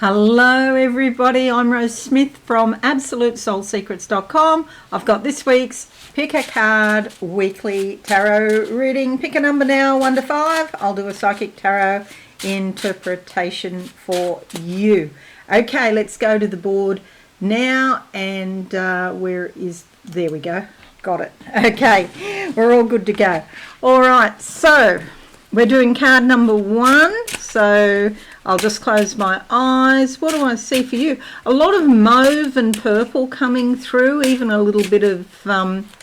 Hello everybody, I'm Rose Smith from AbsoluteSoulSecrets.com. I've got this week's Pick a Card weekly tarot reading. Pick a number now, 1 to 5. I'll do a psychic tarot interpretation for you. Okay, let's go to the board now and there we go. Got it. Okay, we're all good to go. All right, so we're doing card number 1. So I'll just close my eyes. What do I see for you? A lot of mauve and purple coming through, even a little bit of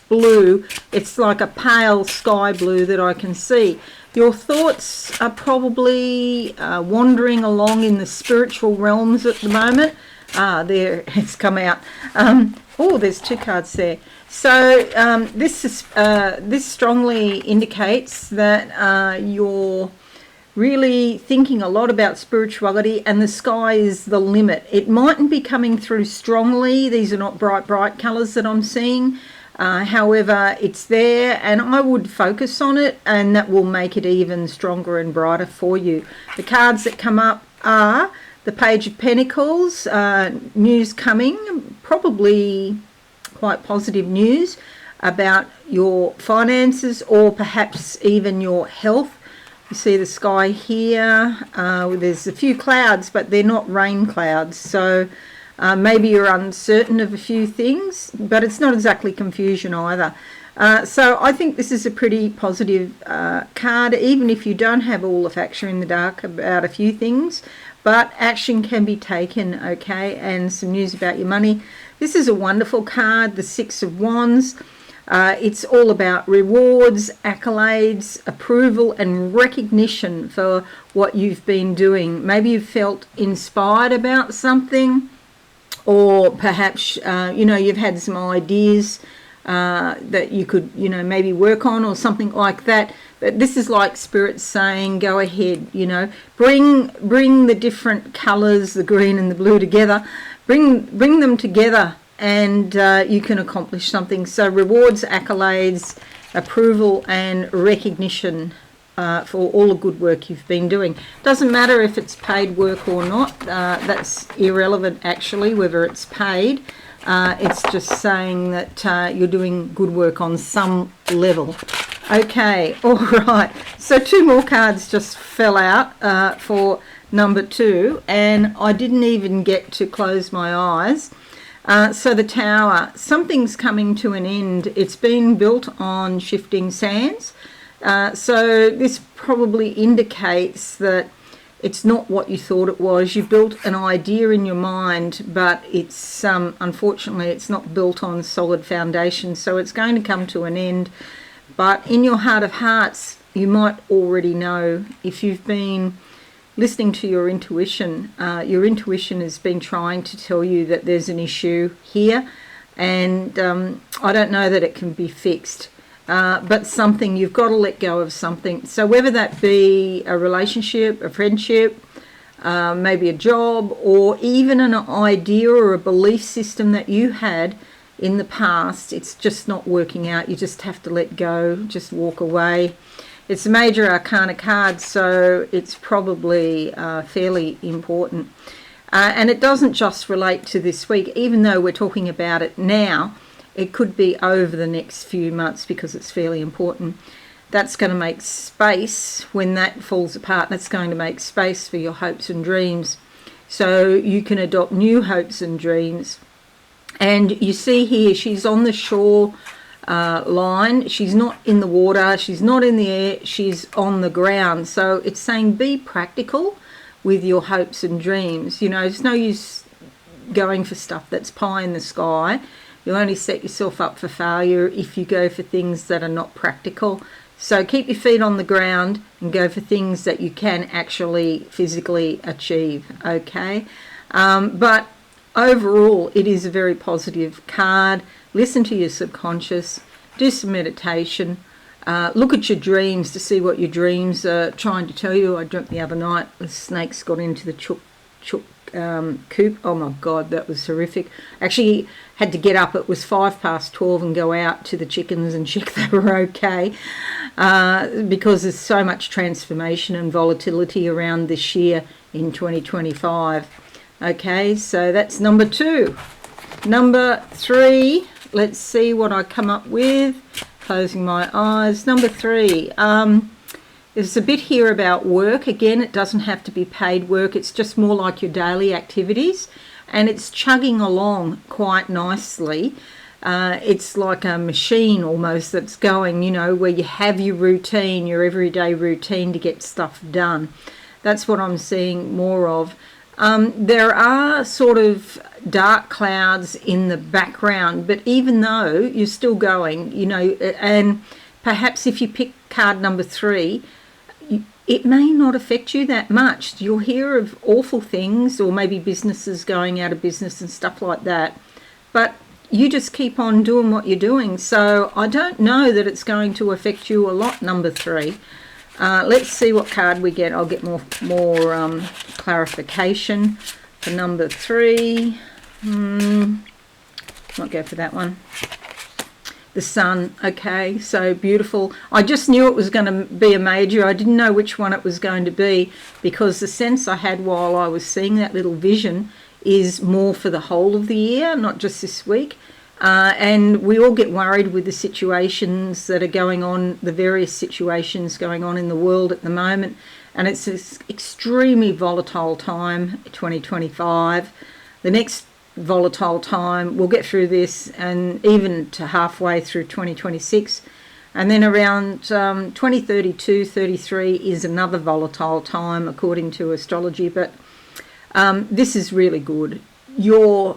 blue. It's like a pale sky blue that I can see. Your thoughts are probably wandering along in the spiritual realms at the moment. There, it's come out. Oh, there's 2 cards there. So this strongly indicates that you're really thinking a lot about spirituality, and the sky is the limit. It mightn't be coming through strongly. These are not bright colours that I'm seeing. However, it's there, and I would focus on it, and that will make it even stronger and brighter for you. The cards that come up are the Page of Pentacles, news coming, probably quite positive news about your finances or perhaps even your health. You see the sky here. There's a few clouds, but they're not rain clouds. So maybe you're uncertain of a few things, but it's not exactly confusion either. So I think this is a pretty positive card, even if you don't have all the facts in the dark about a few things. But action can be taken, okay, and some news about your money. This is a wonderful card, the 6 of Wands. It's all about rewards, accolades, approval and recognition for what you've been doing. Maybe you've felt inspired about something, or perhaps, you've had some ideas that you could, maybe work on or something like that. But this is like Spirit saying, go ahead, bring the different colours, the green and the blue together, bring them together, and you can accomplish something. So rewards, accolades, approval and recognition for all the good work you've been doing. Doesn't matter if it's paid work or not. That's irrelevant actually, whether it's paid. It's just saying that you're doing good work on some level. Okay, all right. So 2 more cards just fell out for number 2, and I didn't even get to close my eyes. So the Tower, something's coming to an end. It's been built on shifting sands. So this probably indicates that it's not what you thought it was. You built an idea in your mind, but it's unfortunately it's not built on solid foundation. So it's going to come to an end. But in your heart of hearts, you might already know, if you've been listening to your intuition has been trying to tell you that there's an issue here, and I don't know that it can be fixed, but something, you've got to let go of something. So whether that be a relationship, a friendship, maybe a job, or even an idea or a belief system that you had in the past, it's just not working out. You just have to let go, just walk away. It's a major arcana card, so it's probably fairly important. And it doesn't just relate to this week, even though we're talking about it now. It could be over the next few months because it's fairly important. That's going to make space when that falls apart. That's going to make space for your hopes and dreams. So you can adopt new hopes and dreams. And you see here, she's on the shore line. She's not in the water, she's not in the air, she's on the ground. So it's saying be practical with your hopes and dreams. It's no use going for stuff that's pie in the sky. You'll only set yourself up for failure if you go for things that are not practical. So keep your feet on the ground and go for things that you can actually physically achieve, okay? But overall, it is a very positive card. Listen to your subconscious, do some meditation, look at your dreams to see what your dreams are trying to tell you. I dreamt the other night the snakes got into the chook coop. Oh my God, that was horrific. Actually had to get up, it was 12:05, and go out to the chickens and check they were okay, because there's so much transformation and volatility around this year in 2025. Okay, so that's number 2. Number 3, let's see what I come up with. Closing my eyes. Number 3, there's a bit here about work. Again, it doesn't have to be paid work. It's just more like your daily activities. And it's chugging along quite nicely. It's like a machine almost that's going, you know, where you have your routine, your everyday routine to get stuff done. That's what I'm seeing more of. There are sort of dark clouds in the background, but even though you're still going, you know, and perhaps if you pick card number 3, it may not affect you that much. You'll hear of awful things, or maybe businesses going out of business and stuff like that. But you just keep on doing what you're doing. So I don't know that it's going to affect you a lot, number 3. Let's see what card we get. I'll get more clarification for number 3. Might go for that one. The Sun. Okay, so beautiful. I just knew it was going to be a major. I didn't know which one it was going to be, because the sense I had while I was seeing that little vision is more for the whole of the year, not just this week. And we all get worried with the situations that are going on, the various situations going on in the world at the moment. And it's an extremely volatile time, 2025. The next volatile time, we'll get through this, and even to halfway through 2026. And then around 2032, 33 is another volatile time according to astrology. But this is really good. You're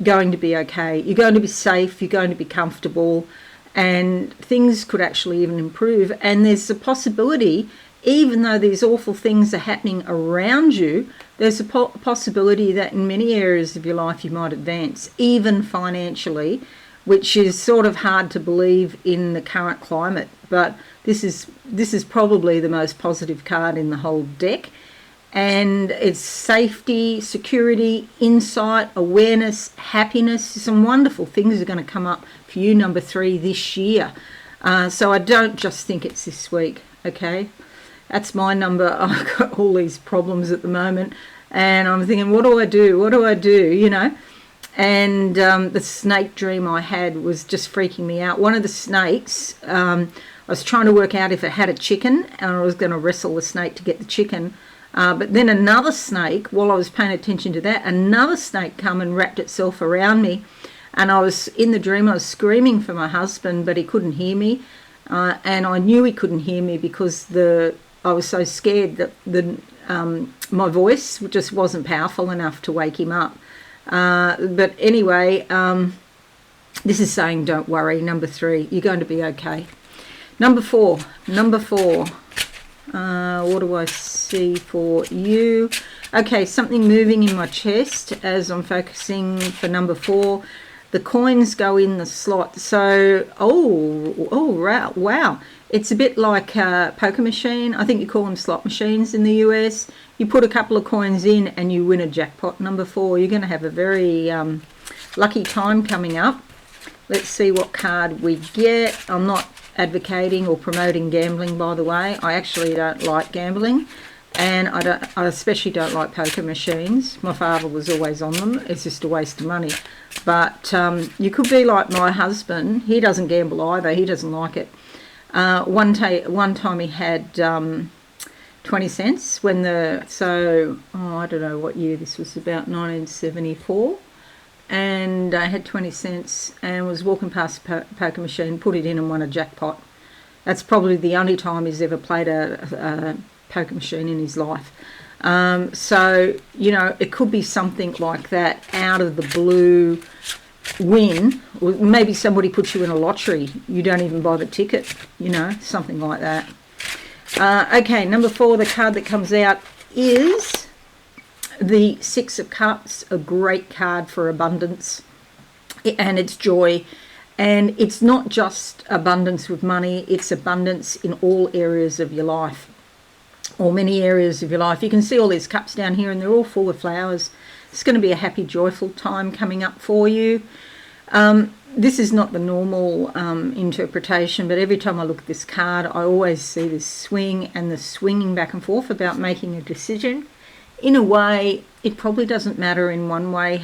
going to be okay. You're going to be safe. You're going to be comfortable, and things could actually even improve. And there's a possibility, even though these awful things are happening around you, there's a possibility that in many areas of your life you might advance, even financially, which is sort of hard to believe in the current climate. But this is probably the most positive card in the whole deck. And it's safety, security, insight, awareness, happiness. Some wonderful things are going to come up for you, number 3, this year. So I don't just think it's this week, okay? That's my number. I've got all these problems at the moment, and I'm thinking, what do I do? What do I do? You know? And the snake dream I had was just freaking me out. One of the snakes, I was trying to work out if it had a chicken, and I was going to wrestle the snake to get the chicken. But then another snake, while I was paying attention to that, another snake come and wrapped itself around me. And I was in the dream, I was screaming for my husband, but he couldn't hear me. And I knew he couldn't hear me because I was so scared that my voice just wasn't powerful enough to wake him up. But anyway, this is saying don't worry, number 3, you're going to be okay. Number 4. What do I see for you? Okay, something moving in my chest as I'm focusing for number 4. The coins go in the slot. So, wow. It's a bit like a poker machine. I think you call them slot machines in the US. You put a couple of coins in and you win a jackpot, number 4. You're going to have a very lucky time coming up. Let's see what card we get. I'm not advocating or promoting gambling, by the way. I actually don't like gambling, and I especially don't like poker machines. My father was always on them. It's just a waste of money. But you could be like my husband. He doesn't gamble either. He doesn't like it. One time he had 20 cents when I don't know what year this was, about 1974. And I had 20 cents and was walking past a poker machine, put it in and won a jackpot. That's probably the only time he's ever played a poker machine in his life. So, you know, it could be something like that, out of the blue win. Or maybe somebody puts you in a lottery. You don't even buy the ticket, you know, something like that. Okay, number 4, the card that comes out is the 6 of Cups, a great card for abundance, and it's joy. And it's not just abundance with money, it's abundance in all areas of your life, or many areas of your life. You can see all these cups down here and they're all full of flowers. It's going to be a happy, joyful time coming up for you. This is not the normal interpretation, but every time I look at this card, I always see this swing and the swinging back and forth about making a decision. in a way, it probably doesn't matter in one way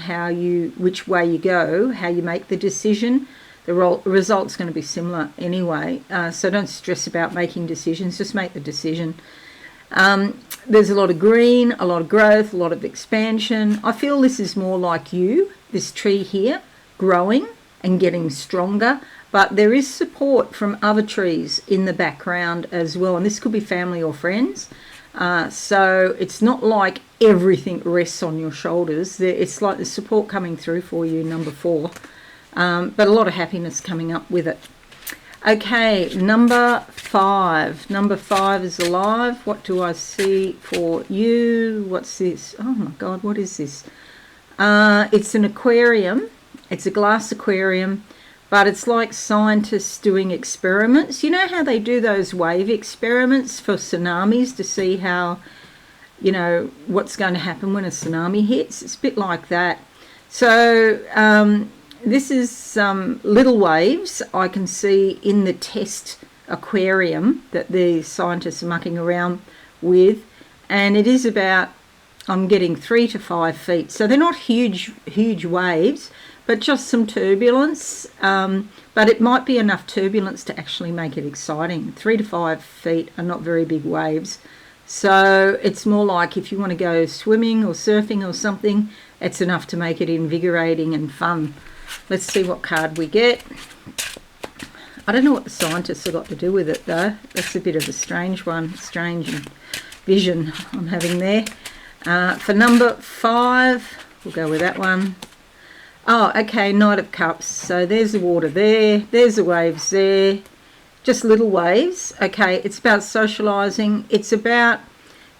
which way you go, how you make the decision. The result's going to be similar anyway. So don't stress about making decisions, just make the decision. There's a lot of green, a lot of growth, a lot of expansion. I feel this is more like you, this tree here, growing and getting stronger. But there is support from other trees in the background as well. And this could be family or friends. So it's not like everything rests on your shoulders. It's like the support coming through for you, number 4. But a lot of happiness coming up with it. Okay, number 5. Number 5 is alive. What do I see for you? What's this? Oh my God, what is this? It's an aquarium. It's a glass aquarium, but it's like scientists doing experiments. You know how they do those wave experiments for tsunamis to see how, what's going to happen when a tsunami hits? It's a bit like that. So this is some little waves I can see in the test aquarium that the scientists are mucking around with. And it is about, I'm getting 3 to 5 feet. So they're not huge waves, but just some turbulence. But it might be enough turbulence to actually make it exciting. 3 to 5 feet are not very big waves. So it's more like if you want to go swimming or surfing or something, it's enough to make it invigorating and fun. Let's see what card we get. I don't know what the scientists have got to do with it, though. That's a bit of a strange one. Strange vision I'm having there. For number 5, we'll go with that one. Oh, okay, Knight of Cups. So there's the water there. There's the waves there. Just little waves. Okay, it's about socialising. It's about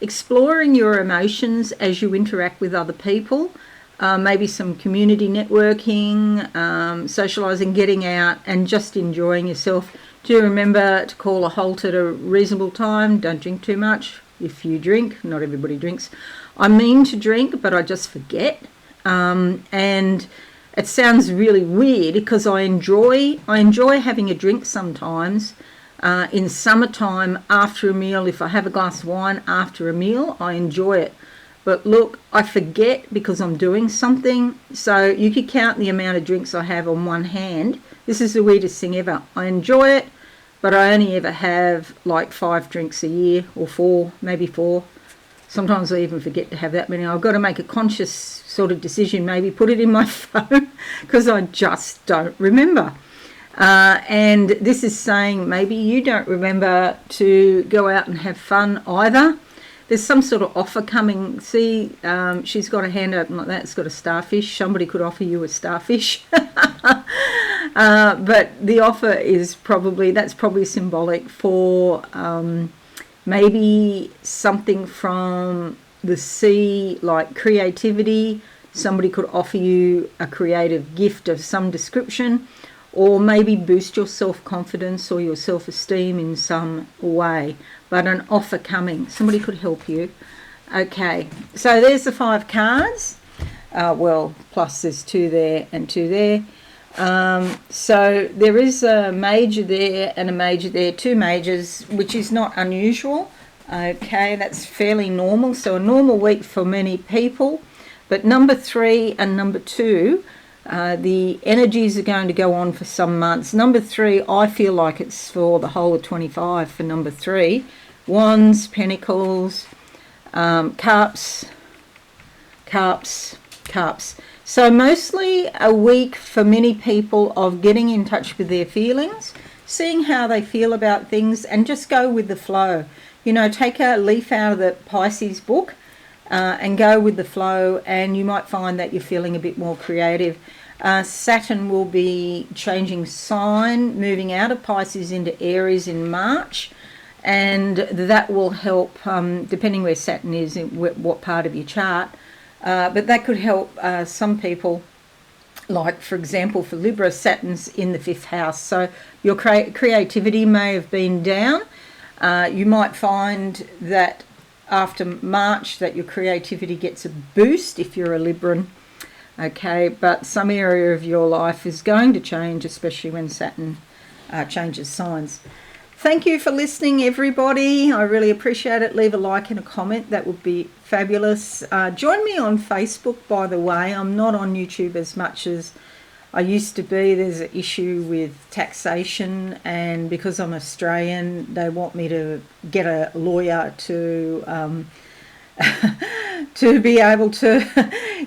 exploring your emotions as you interact with other people. Maybe some community networking, socialising, getting out and just enjoying yourself. Do remember to call a halt at a reasonable time. Don't drink too much. If you drink, not everybody drinks. I mean to drink, but I just forget. And it sounds really weird because I enjoy having a drink sometimes. In summertime after a meal, if I have a glass of wine after a meal, I enjoy it. But look, I forget because I'm doing something. So you could count the amount of drinks I have on one hand. This is the weirdest thing ever. I enjoy it, but I only ever have like 5 drinks a year, or 4, maybe 4. Sometimes I even forget to have that many. I've got to make a conscious sort of decision, maybe put it in my phone because I just don't remember. And this is saying maybe you don't remember to go out and have fun either. There's some sort of offer coming. See, she's got a hand open like that. It's got a starfish. Somebody could offer you a starfish. But the offer is that's probably symbolic for maybe something from the sea, like creativity. Somebody could offer you a creative gift of some description, or maybe boost your self-confidence or your self-esteem in some way. But an offer coming. Somebody could help you. Okay, so there's the 5 cards. Plus there's 2 there and 2 there. So there is a major there and a major there, 2 majors, which is not unusual. Okay, that's fairly normal. So a normal week for many people. But number 3 and number 2, the energies are going to go on for some months. Number 3, I feel like it's for the whole of 25 for number 3. Wands, Pentacles, Cups. So mostly a week for many people of getting in touch with their feelings, seeing how they feel about things, and just go with the flow. Take a leaf out of the Pisces book and go with the flow, and you might find that you're feeling a bit more creative. Saturn will be changing sign, moving out of Pisces into Aries in March, and that will help, depending where Saturn is, in what part of your chart. But that could help some people, like, for example, for Libra, Saturn's in the 5th house. So your creativity may have been down. You might find that after March that your creativity gets a boost if you're a Libran. Okay, but some area of your life is going to change, especially when Saturn changes signs. Thank you for listening, everybody. I really appreciate it. Leave a like and a comment. That would be fabulous. Join me on Facebook, by the way. I'm not on YouTube as much as I used to be. There's an issue with taxation, and because I'm Australian, they want me to get a lawyer to to be able to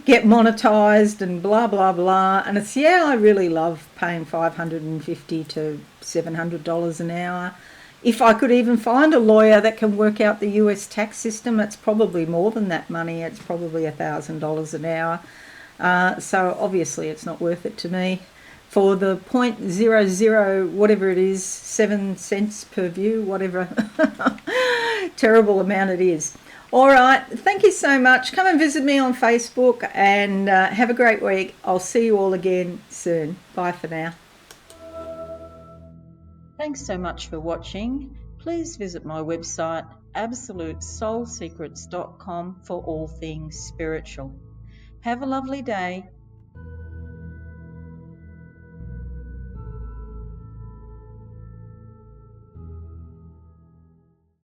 get monetized and blah blah blah. And it's, yeah, I really love paying $550 to $700 an hour. If I could even find a lawyer that can work out the US tax system, it's probably more than that money. It's probably $1,000 an hour. So obviously it's not worth it to me. For the 0.00 whatever it is, 7 cents per view, whatever terrible amount it is. All right, thank you so much. Come and visit me on Facebook, and have a great week. I'll see you all again soon. Bye for now. Thanks so much for watching. Please visit my website, absolutesoulsecrets.com, for all things spiritual. Have a lovely day.